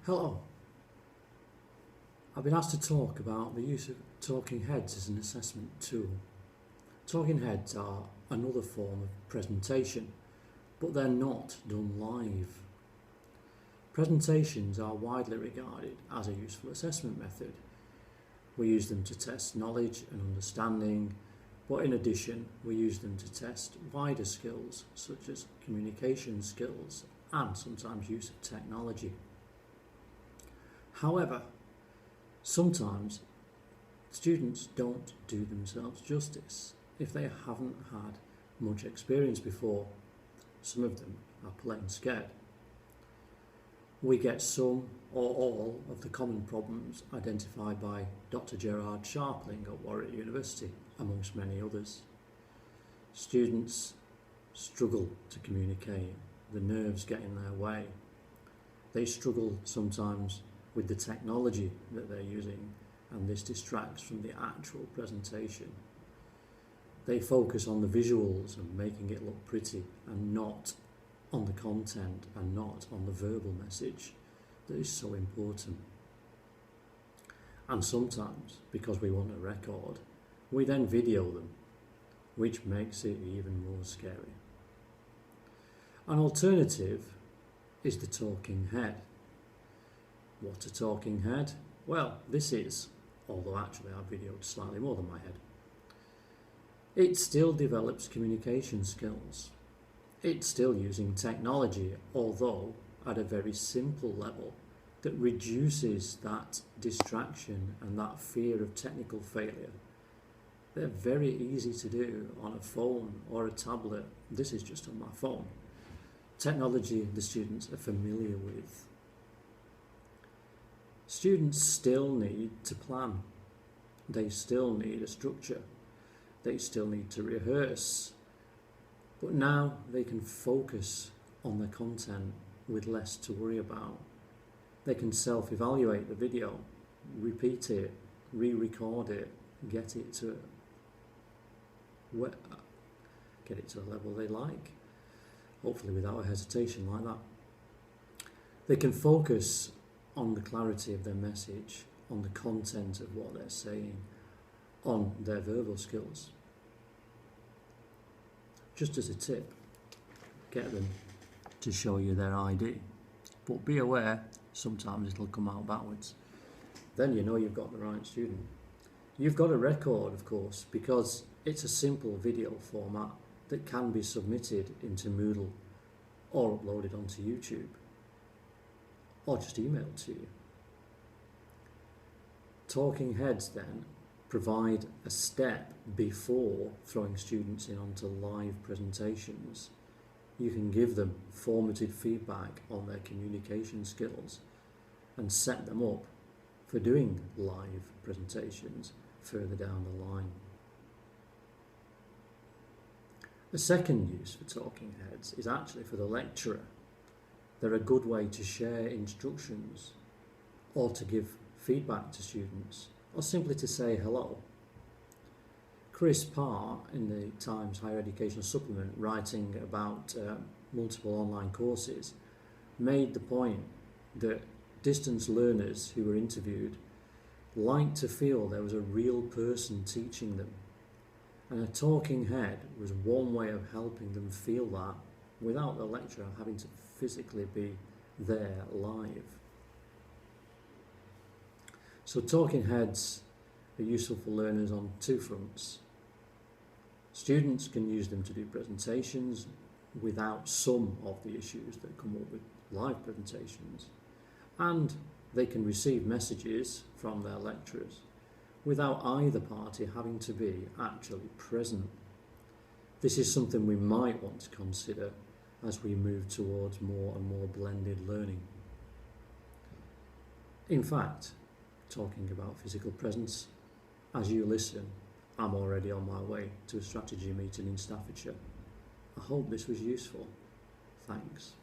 Hello. I've been asked to talk about the use of talking heads as an assessment tool. Talking heads are another form of presentation, but they're not done live. Presentations are widely regarded as a useful assessment method. We use them to test knowledge and understanding, but in addition, we use them to test wider skills such as communication skills and sometimes use of technology. However, sometimes students don't do themselves justice if they haven't had much experience before. Some of them are plain scared. We get some or all of the common problems identified by Dr. Gerard Sharpling at Warwick University, amongst many others. Students struggle to communicate, the nerves get in their way. They struggle sometimes with the technology that they're using, and this distracts from the actual presentation. They focus on the visuals and making it look pretty and not on the content and not on the verbal message that is so important. And sometimes, because we want a record, we then video them, which makes it even more scary. An alternative is the talking head. What a talking head? Well, this is, although actually I've videoed slightly more than my head. It still develops communication skills. It's still using technology, although at a very simple level that reduces that distraction and that fear of technical failure. They're very easy to do on a phone or a tablet. This is just on my phone. Technology the students are familiar with. Students still need to plan. They still need a structure. They still need to rehearse. But now they can focus on the content with less to worry about. They can self-evaluate the video, repeat it, re-record it, get it to a level they like, hopefully without a hesitation like that. They can focus on the clarity of their message, on the content of what they're saying, on their verbal skills. Just as a tip, get them to show you their ID. But be aware, sometimes it'll come out backwards. Then you know you've got the right student. You've got a record, of course, because it's a simple video format that can be submitted into Moodle or uploaded onto YouTube, or just emailed to you. Talking heads then provide a step before throwing students in onto live presentations. You can give them formative feedback on their communication skills and set them up for doing live presentations further down the line. The second use for talking heads is actually for the lecturer. They're a good way to share instructions or to give feedback to students or simply to say hello. Chris Parr in the Times Higher Education Supplement, writing about multiple online courses, made the point that distance learners who were interviewed liked to feel there was a real person teaching them, and a talking head was one way of helping them feel that without the lecturer having to physically be there live. So talking heads are useful for learners on two fronts. Students can use them to do presentations without some of the issues that come up with live presentations, and they can receive messages from their lecturers without either party having to be actually present. This is something we might want to consider as we move towards more and more blended learning. In fact, talking about physical presence, as you listen, I'm already on my way to a strategy meeting in Staffordshire. I hope this was useful. Thanks.